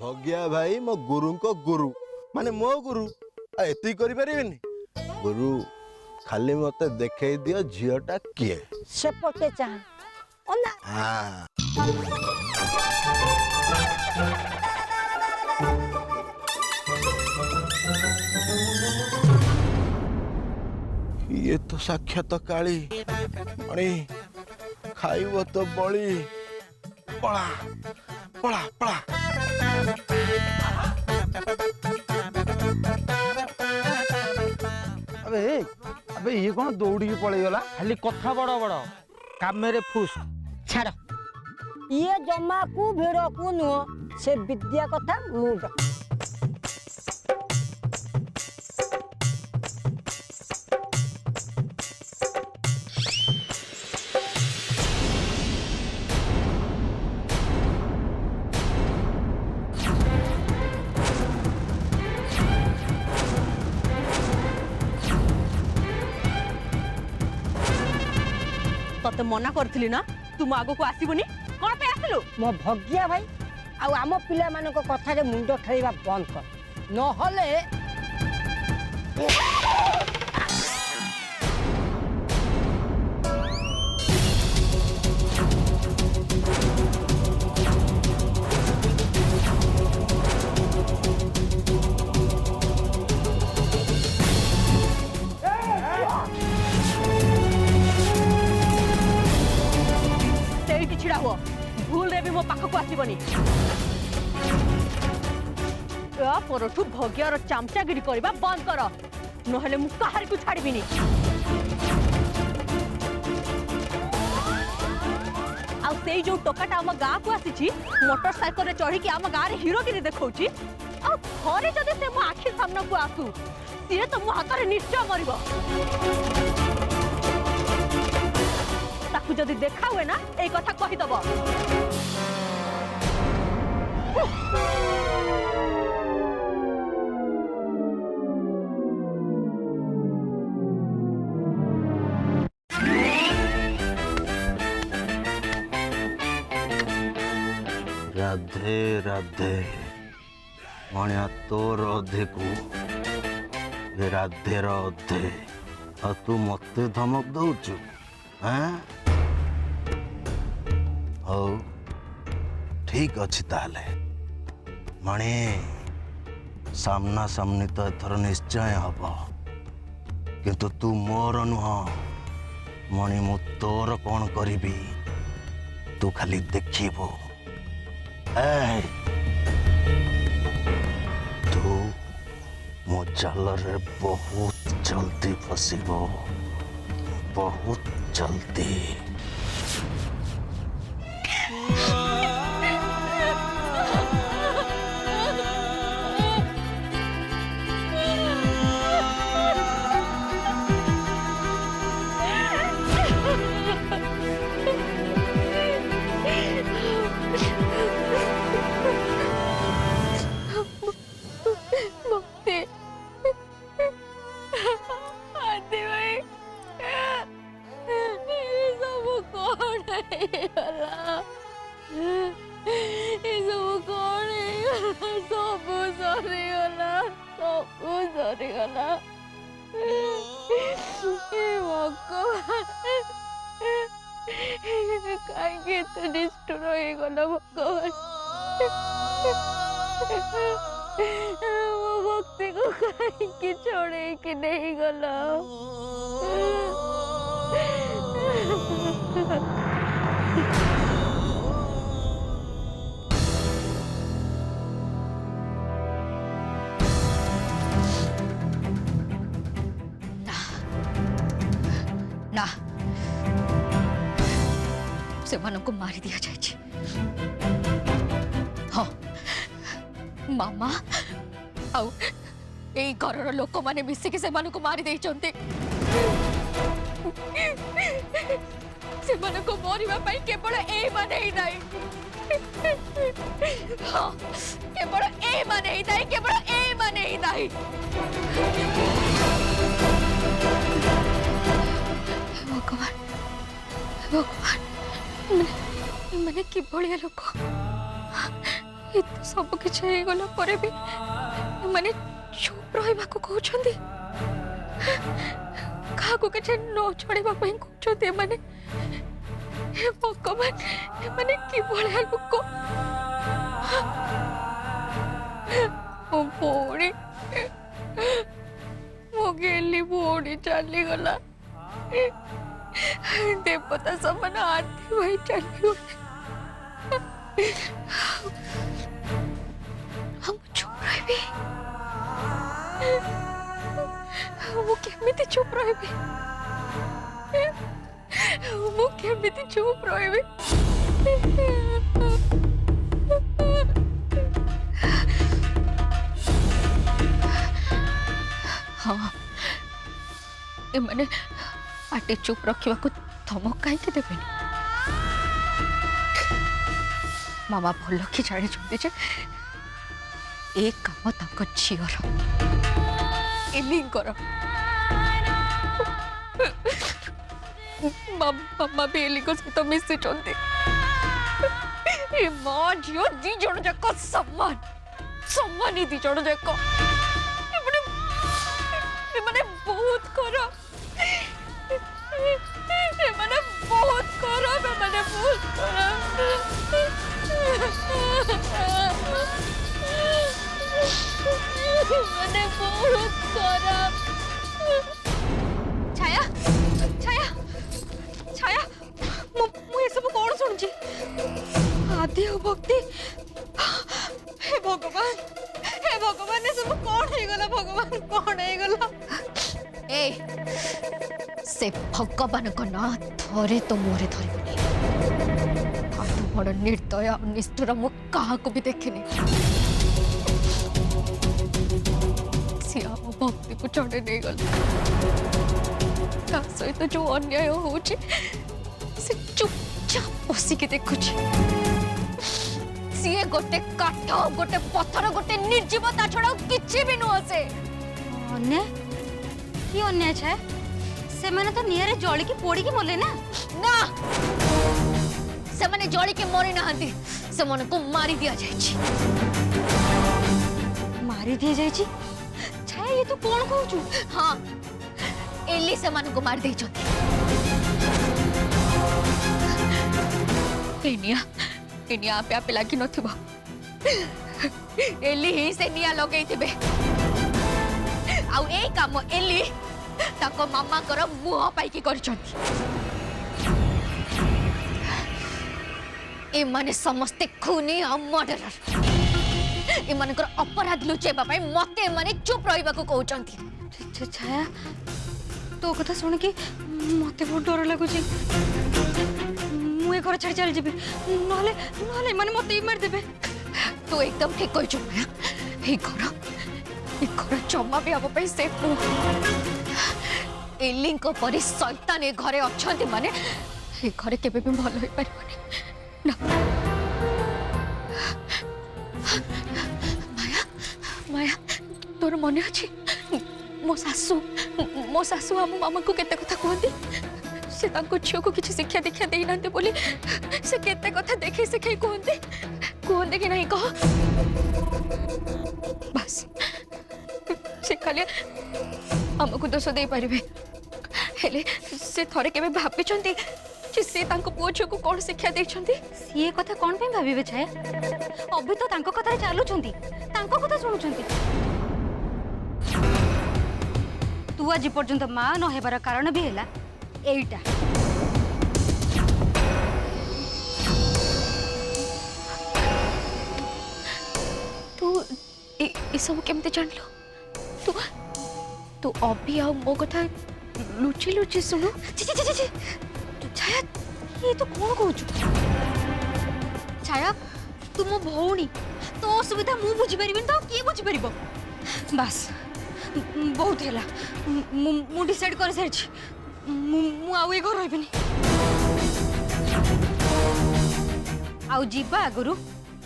भगिया भाई मो गुरु को गुरु माने मो गुरु एति करि परिबेनी गुरु खाली मते देखै दियो झियोटा किए सेपटे चाह ओना हां ये तो साक्षात काली अणी खाइब तो बड़ी पड़ा पड़ा पड़ा अबे अबे ये कौन दौड़ी के पड़े गला खाली कथा बड़ बड़ काम रे फुस छाड़ ये जमा को भिड़ को नुह से विद्या कथा मुंड तते मना करथिली ना तुम आगो को आसीबुनी कोन पे आसिलु मो भगिया भाई आ आम पिला मानको कथा रे मुंड खेलवा बंद कर न हले छिड़ा हुआ भूल रे भी मो पाख को आसीबनी या परठु भगियार चामचागिरी करबा बंद कर नहले मु कहार को छाड़बिनी आ सेई जो टोकाटा हम गाँ को आसी मोटरसाइकल रे चढ़ी कि आम गाँ रे हीरोगिरी देखौची आ थरे जदि से मो आखि सामने को आसू सी तो मो हाथ रे निश्चय मरिबो ताकू जदि देखा हुए ना ए कथा कहि दबो राधे राधे मणिया तोर अधे को ये राधे अधे आ तू मते धमक दउचु हैं हो ठीक अच्छी ताले मणि सामना सामनी तो एथर निश्चय हब किंतु तू मोर नुह मणि मु तोर कौन करी तू खाली देखिबो तू मो जाल रे बहुत जल्दी फसिबो बहुत जल्दी कहीं तो निष्ठुर हो गला भगवान वो भक्ति को कहीं छोड़े कि नहीं गला ना से मन को मारी दिया जाए हाँ मामा आउ ए घर लोक माने मिसिकी से मन को मारी दे चंते से मन को मरिबा पई केवल ए माने ही नाही हाँ केवल ए माने ही नाही केवल ए माने ही नाही भगवान भगवान मैंने कि भलिया लोक ଏତେ ସବୁ କିଛି ହେଇଗଲା ପରେ ବି ମାନେ ଚୁପ୍ ରହିବାକୁ କହୁଛନ୍ତି। କାହାକୁ କିଛି ନ ଛାଡ଼ିବା ପାଇଁ କହୁଛନ୍ତି ଏମାନେ। ହେ ଭଗବାନ, ଏମାନେ କିଭଳିଆ ଲୋକ। ମୋ ଭଉଣୀ, ମୋ ଗେଲି ଭଉଣୀ ଚାଲିଗଲା। ଦେବତା ସମାନ ଆଦି ଭାଇ ଚାଲିଗଲେ। ମୁଁ ଚୁପ୍ ରହିବି? ମୁଁ କେମିତି ଚୁପ୍ ରହିବି? ମୁଁ କେମିତି ଚୁପ୍ ରହିବି? ହଁ, ଏମାନେ ପାଟି ଚୁପ୍ ରଖିବାକୁ ଧମକ କାହିଁକି ଦେବେନି? ମାମା ଭଲ କି ଜାଣିଛନ୍ତି ଯେ ଏ କାମ ତାଙ୍କ ଝିଅର, ଏଲିଙ୍କର। ମାମା ବି ଏଲିଙ୍କ ସହିତ ମିଶିଛନ୍ତି। ଏ ମା ଝିଅ ଦି ଜଣ ଯାକ ସମାନ, ସମାନ ଦି ଜଣ ଯାକ। ଏମାନେ ବହୁତ ଖରାପ। ଏମାନେ ବହୁତ ଖରାପ। ଏମାନେ ବହୁତ ଖରାପ। ଏମାନେ ବହୁତ ଖରାପ। ଛାୟା, ଛାୟା, ଛାୟା, ମୁଁ ଏସବୁ କଣ ଶୁଣୁଛି? ଆଦି ଆଉ ଭକ୍ତି। ହେ ଭଗବାନ, ହେ ଭଗବାନ, ଏସବୁ କଣ ହେଇଗଲା? ଭଗବାନ, କଣ ହେଇଗଲା? ଏ ସେ ଭଗବାନଙ୍କ ନାଁ ଥରେ ତ ମୁହଁରେ ଧରିବନି। ଆଠୁ ବଡ଼ ନିର୍ଦ୍ଦୟ ଆଉ ନିଷ୍ଠୁର ମୁଁ କାହାକୁ ବି ଦେଖିନି। ସିଏ ଆମ ଭକ୍ତିକୁ ଚଢ଼େଇ ନେଇଗଲା। ତା ସହିତ ଯୋଉ ଅନ୍ୟାୟ ହଉଛି ସେ ଚୁପଚାପ ବସିକି ଦେଖୁଛି। ସିଏ ଗୋଟେ କାଠ, ଗୋଟେ ପଥର, ଗୋଟେ ନିର୍ଜୀବ, ତା ଛଡା ଆଉ କିଛି ବି ନୁହଁ। ସେ ଅନ୍ୟାୟ? କି ଅନ୍ୟାୟ ଛାୟା? ସେମାନେ ତ ନିଆଁରେ ଜଳିକି ପୋଡିକି ମଲେ ନା? ନା, ସେମାନେ ଜଳିକି ମରି ନାହାନ୍ତି। ସେମାନଙ୍କୁ ମାରି ଦିଆଯାଇଛି। ମାରି ଦିଆଯାଇଛି? ଛାୟା, ଇଏ ତୁ କଣ କହୁଛୁ? ହଁ, ଏଲି ସେମାନଙ୍କୁ ମାରି ଦେଇଛନ୍ତି। ଏ ନିଆଁ ଆପେ ଆପେ ଲାଗି ନଥିବ। ଏଲି ହିଁ ସେ ନିଆଁ ଲଗେଇଥିବେ। ଆଉ ଏଇ କାମ ଏଲି ତାଙ୍କ ମାମାଙ୍କର ମୁହଁ ପାଇକି କରିଛନ୍ତି। ଏମାନେ ସମସ୍ତେ ଖୁନି ଆଉ ମର୍ଡରର। ଏମାନଙ୍କର ଅପରାଧ ଲୁଚେଇବା ପାଇଁ ମତେ ଏମାନେ ଚୁପ୍ ରହିବାକୁ କହୁଛନ୍ତି। ଛାୟା, ତୋ କଥା ଶୁଣିକି ମତେ ବହୁତ ଡର ଲାଗୁଛି। ମୁଁ ଏ ଘର ଛାଡ଼ି ଚାଲିଯିବି, ନହେଲେ ନହେଲେ ଏମାନେ ମତେ ବି ମାରିଦେବେ। ତୁ ଏକଦମ ଠିକ କହିଛୁ ମାୟା। ଏ ଘର ଜମା ବି ଆମ ପାଇଁ ସେଫ୍ ନୁହଁ। ଏଲିଙ୍କ ପରି ଶୈତାନ ଏ ଘରେ ଅଛନ୍ତି ମାନେ ଏ ଘରେ କେବେ ବି ଭଲ ହେଇପାରିବନି ନା। ମାୟା, ତୋର ମନେ ଅଛି ମୋ ଶାଶୁ ଆମ ମାମାକୁ କେତେ କଥା କୁହନ୍ତି? से तांको झील को किसी शिक्षा दीक्षा दे ना बोली से केते कथा देखी शिखाई कहते कि नहीं कह बस से खाली आमको दोष दे पारे हेले से थरे केबे भाबिचंती से तांको पुओ झील को कौन शिक्षा देछंती सी कथा कौन पे भाबिबे छाया अभी तो तांको कथा चालुछंती तांको कथा सुनुछंती तू आज पर्यंत मां न हेबार कारण भी हैला एटा तू ए सब केमते जानलो तू तू अभी आ मो कथा लुचि लुचि सुनु छी छी छी छाया ये तो कौन कहूछु छाया तू मो भौणी तो असुविधा मु बुझी परिबिन तो के बुझी परिबो बस बहुत हैला मु डिसाइड कर सारछि मु आउ ए घर रहबिनी आउ जीवा आगुरु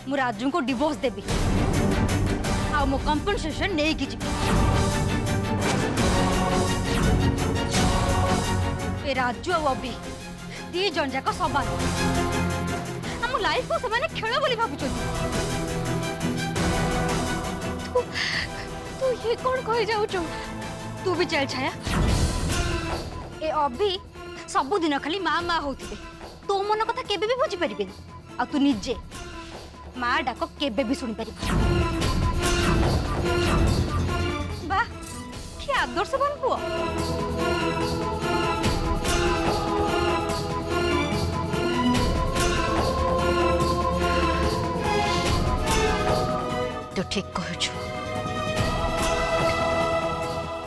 मु राजू को डिवोर्स देबी आउ मो कंपनसेशन नै कि जीबी ए राजू आ अभी दी जन जाक समान हम लाइफ को से खेल बोली भाबुछन कौन कहि जाउचो तू भी चल छाया ए अभी सबुदिन खाली माँ माँ होते तो मन कथा केबे भी बुझी पारिबे आ तू निजे माँ डाक केबे भी सुनी पारिबे बा कि आदर्शवान पुओ तो ठीक कहूछु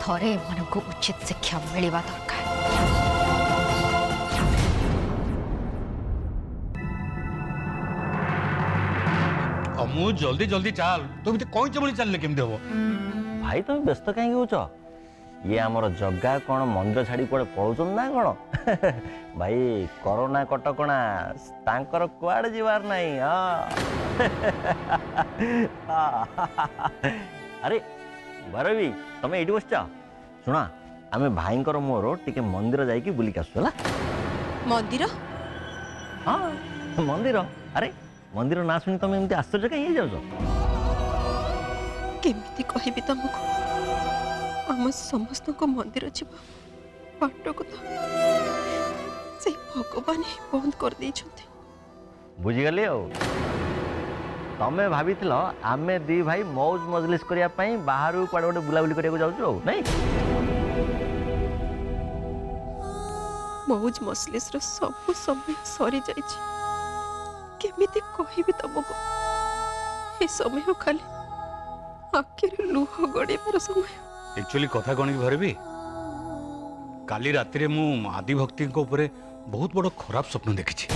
थरे मन को उचित शिक्षा मिलवा दरकार अमु जल्दी जल्दी चाल तो कहीं चली चलने केमती हम भाई तुम व्यस्त कहीं होच ये आमर जगह कौन मंदिर छाड़ी कौन पलाउन ना कौन भाई कोरोना कटकणा तांकर कुआड़े जीवार नहीं अरे भैरवी तुम ये बस शुणा आम भाई मोर टे मंदिर जाकि बुलिक आसु मंदिर हाँ मंदिर अरे मंदिर ना शुणी तुम एमती आश्चर्य कहीं जाऊच केमिति कहबी तुमको आम समस्त को मंदिर जीवा बाट को तो से भगवान ही बंद कर देइछन्ति बुझीगली तमें भाभी आमे दी भाई मौज मजलिस करने बाहर कड़े गोटे बुलाबुली करने जाऊँ नहीं मौज मसलिस रो सब समय सरी जाइछि केमिति कहबी तुमको ए समय खाली आखिर लुह गड़ेबार समय एक्चुअली कथा कौन कि भरबी काली राति रे मु आदि भक्ति उपरे बहुत बड़ खराब स्वप्न देखी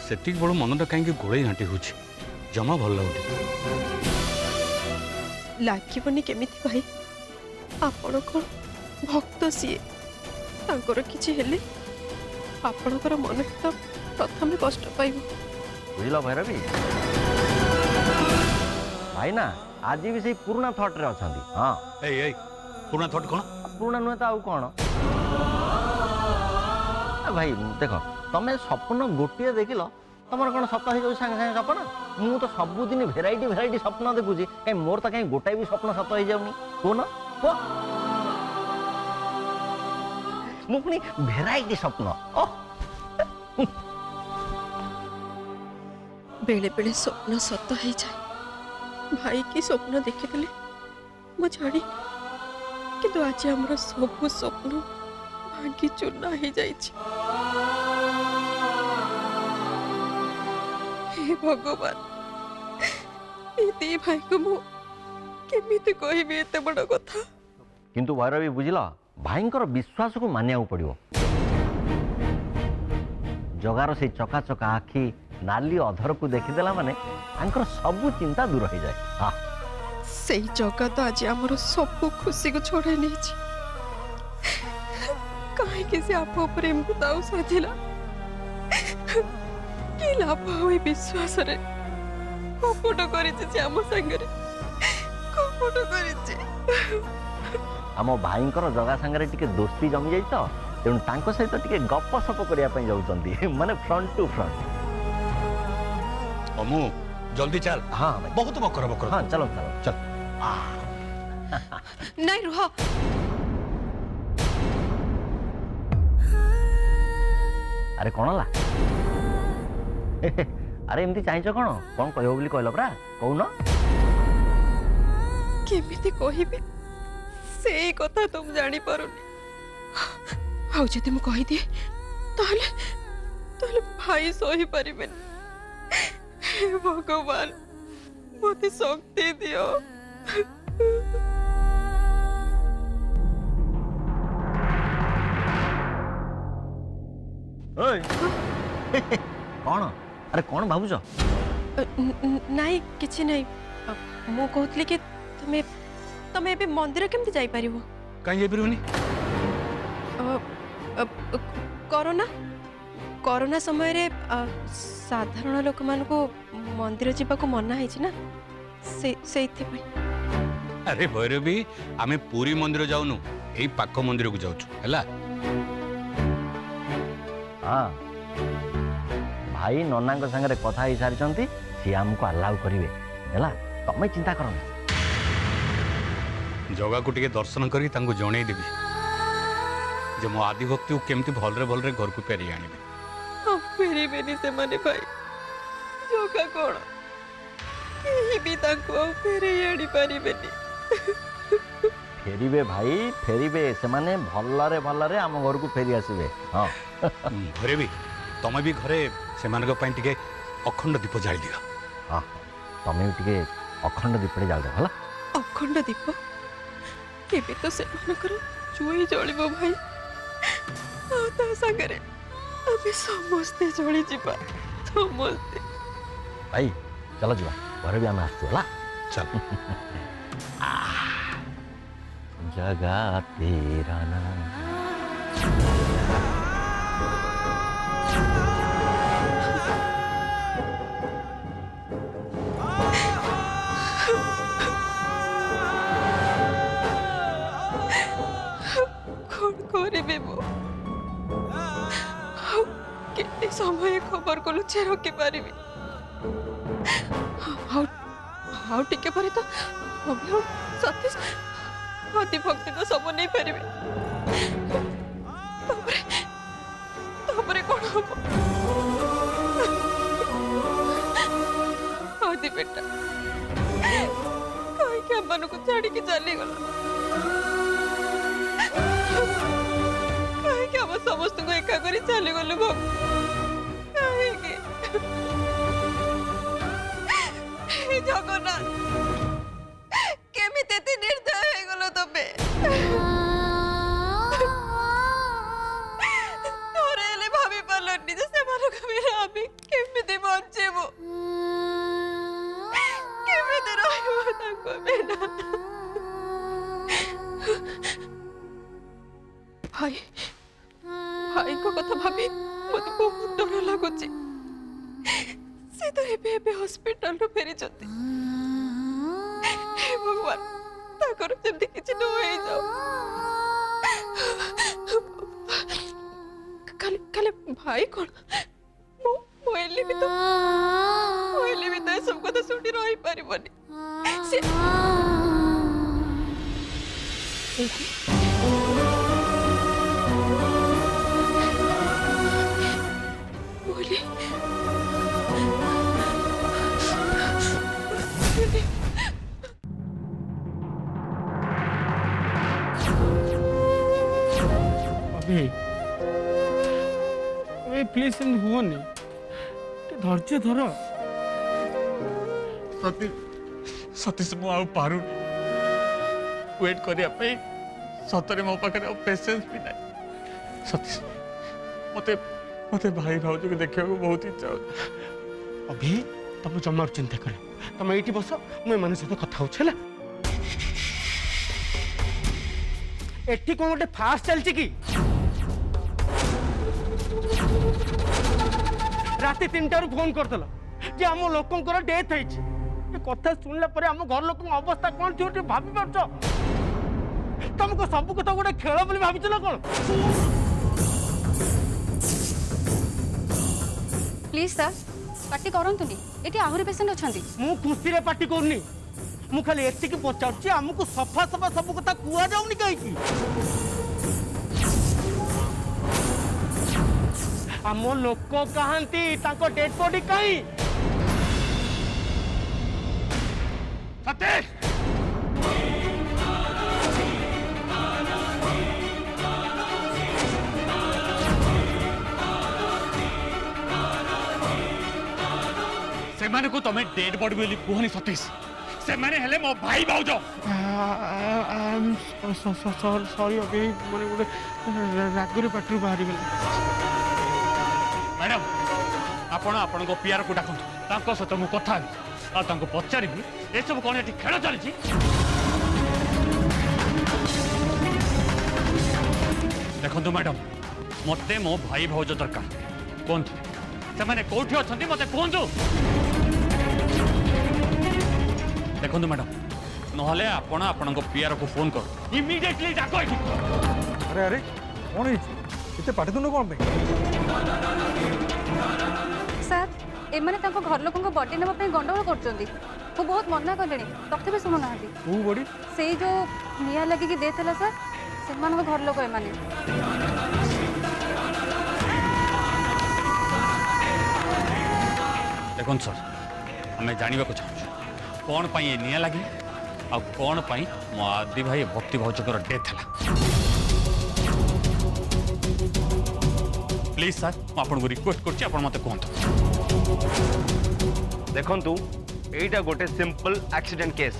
सेतिक बड़ मनटा कहीं गोड़े घाटी हो जमा भल लगुटे लागबनी केमिति भाई आपण कोन भक्त सीए तांकर किछि हेले आपणकर मन तो प्रथम कष्ट पाइब बुझल भैरवी भाई ना आज भी से पुराना थट रे अछंती हां ए पुराना थट कौन पुराना नुहे तो आउ कौन भाई देख तमें स्वप्न गोटे देखिल तुम कौन सत हो जाए सागे सागे सपन मु तो सबुदिन भेराइटी भेराइटी स्वप्न देखुची कहीं मोर तो कहीं गोटाए भी स्वप्न सत हो जाऊनी कौन मु पुणी भेराइटी स्वप्न बेले बेले स्वप्न सत हो जाए भाई की स्वप्न देखिदेले मु जानी किंतु आज हमर सब स्वप्न भांगी चूर्णा हो जाइछि हे भगवान ए दी भाई को मु केमिति कहबी एते बड़ कथा किंतु भैरवी बुझल भाईंकर विश्वास को मानिया पड़ो जगार से चकाचका आखि नाली अधर को देखीदेला माने आंकर सब चिंता दूर हो जाए हाँ से जगह तो आज आमर सब खुशी को छोड़े नहीं कहीं से आप प्रेम को दाऊ साधिला कि लाभ हुई विश्वास रे कपट करिछि से आम संगरे कपट करिछि आम भाईंकर जगह सांगरे टिके दोस्ती जमी जाई तो तेणु तांको सहित टिके गप सप करिया पई जाउचंती माने फ्रंट टू फ्रंट अमु जल्दी चल हाँ भाई बहुत बकर बकर हाँ चलो चलो चल नहीं रुह अरे कौन ला अरे एमती चाहिए कौन कौन कह बोली कहल परा कौन केमिति कहबी से कथा तुम जानी पारुनी आउ जदि मु कहि दिए ताले ताले भाई सही परिबेन हे भगवान मते शक्ति दियो कौन अरे कौन भावुच नाई किछि नाही मु कहतली कि तमे तमे एबे मंदिर केमति जाई परिबो कहीं जाई परबनी कोरोना कोरोना समय रे साधारण लोक मान को मंदिर जीवा को मना है ना से अरे भैरवी आमे पूरी मंदिर जाऊनु एई पाख मंदिर को जाउछु हैला हाँ भाई नना संगे कथा ही सारी सी आमको अलाउ करेंगे है ତମେ ଚିନ୍ତା କର ନା। ଜଗାକୁ ଟିକେ ଦର୍ଶନ କରି ତାଙ୍କୁ ଜଣେଇ ଦେବି ଯେ ମୋ ଆଦି ଭକ୍ତିକୁ କେମିତି ଭଲରେ ଭଲରେ ଘରକୁ ଫେରି ଆଣିବି। ଆଉ ଫେରିବେନି ସେମାନେ ଭାଇ। ଜଗା କଣ କେହି ବି ତାଙ୍କୁ ଆଉ ଫେରେଇ ଆଣି ପାରିବେନି। ଫେରିବେ ଭାଇ ଫେରିବେ, ସେମାନେ ଭଲରେ ଭଲରେ ଆମ ଘରକୁ ଫେରି ଆସିବେ। ହଁ ଘରେ ବି ତମେ ବି ଘରେ ସେମାନଙ୍କ ପାଇଁ ଟିକେ ଅଖଣ୍ଡ ଦୀପ ଜାଳି ଦିଅ। ହଁ ତମେ ବି ଟିକେ ଅଖଣ୍ଡ ଦୀପଟେ ଜାଳିଦେବ ହେଲା। ଅଖଣ୍ଡ ଦୀପ ଏବେ ତ ସେମାନଙ୍କର ଚୁଇ ଜଳିବ ଭାଇ। ଆଉ ତା ସାଙ୍ଗରେ ଆମେ ସମସ୍ତେ ଜଳିଯିବା ସମସ୍ତେ। ଭାଇ ଚାଲ ଯିବା, ଘରେ ବି ଆମେ ଆସୁଛୁ ହେଲା। ଚାଲ। जगा तेरा नाम कौन करिबे मो केते समय खबर को लुचे रखी पारिबे। हाउ टिके परे तो मम्मी और सतीश अति भक्ति तो सब नहीं पारिबे। तापरे कौन हम आदि बेटा कहीं के हम को छाड़ी के चली गला। कहीं के हम समस्त को एका करी चली गलु बाबू। कहीं के जगन्नाथ केमिते ती निर्दय हे गलो तबे। तोरे ले भाभी पालनी जे से मानो कभी आबी केमिते बचेबो केमिते रहबो ताको बेना। भाई भाई को कथा भाभी मते बहुत डर लागुची। से तो एबे हॉस्पिटल रो फेरी जते। हे भगवान ताकर जल्दी किछ न होई जाओ। काले भाई कौन मोइली भी तो सब कथा सुनी रही पारिबनी। से मोइली अभी प्लीज हुओनी धैर्य धर। सतीश मु आउ पारू वेट करिया पे सतरे मो पाखरे पेशेंस भी नहीं। सतीश मते मते भाई भाउज को देखिया को बहुत इच्छा हो। अभी तुम जमा चिंता कर, तुम ये बस मुझे मान सहित कथा हो। एठी कौन गोटे फास्ट चलची कि राति 3टार फोन करदेल जे आम लोकंर डेथ है। कथा शुणला आम घर लोक अवस्था कौन थी भाभी पार्छ? तुमको सब कथा गोटे खेल बोली भावी ना कौन? प्लीज सर पार्टी करंतुनी, एटी आहुरी पेशेंट अछंती। मु खुशी रे पार्टी करनी, मु खाली एतिक पचारुची आमको सफा सफा सब कथा कुआ जाउनी कहीं। आम लोक कहती डेड बॉडी कहीं। सतीश से माने को तमे डेड बॉडी बोली कुहनी। सतीश से माने हेले मो भाई भाउज। सॉरी अभी माने गोटे रागरे पाटरू बाहरी गला। मैडम आपण आपण को पियार को डाकंतु, तांको सहित मु कथा हेबी आ तांको पचारिबी ए सब कोन एठी खेल चलीची। देखंतु मैडम मते मो भाई भाउज दरकार कोंतु से माने कोठी अछंती मते कोंतु। देखंतु मैडम नहले आपण आपण को पियार को फोन कर इमीडिएटली डाको एठी। अरे अरे कौन है इतने पाटितुंड कौन पे? सर एमाने तांको घर लोकन को बर्थडे नेबा पई गंडगोल करचंदी मु बहुत मना कलेनी तथापि सुनु नाहांती तू बड़ी से जो निया लगी कि देथला सर सेमान को घर लोक एमाने देखो सर आम जानवा चाहूँ कौन पाई ये निया लगे आ कौन पाई मो आदि भाई भक्ति भाउजर डेथ है प्लीज सर मुझे रिक्वेस्ट कर मत कहतु देखंतु एटा गोटे सिंपल एक्सीडेंट केस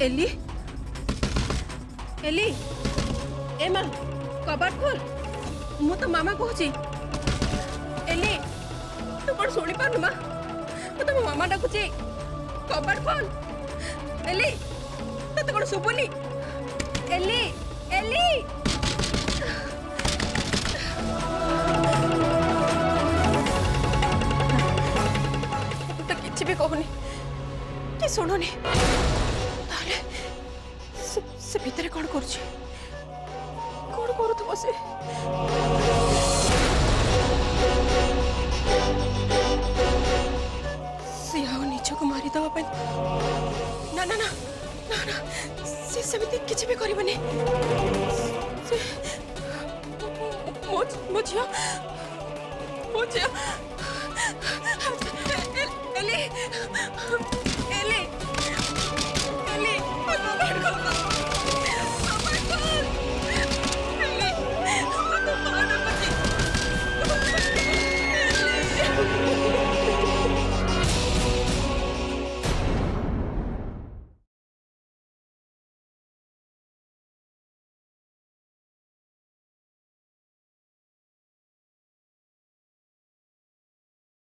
एली एली ए मां कबाट खोल मु तो मामा कहूची एली तू कौन शुणी पारनु मां मु तो मामा डाकुची कबाट खोल एली तते कौन सुबुनी एली एली तो किछि भी कहूनी कि सुनुनी से भितर कौन करुछि कौन करूथबो से आओ निज को मारी दवा पाई ना ना ना ना ना से सेमिति किछि भी करबनी मो झिया एली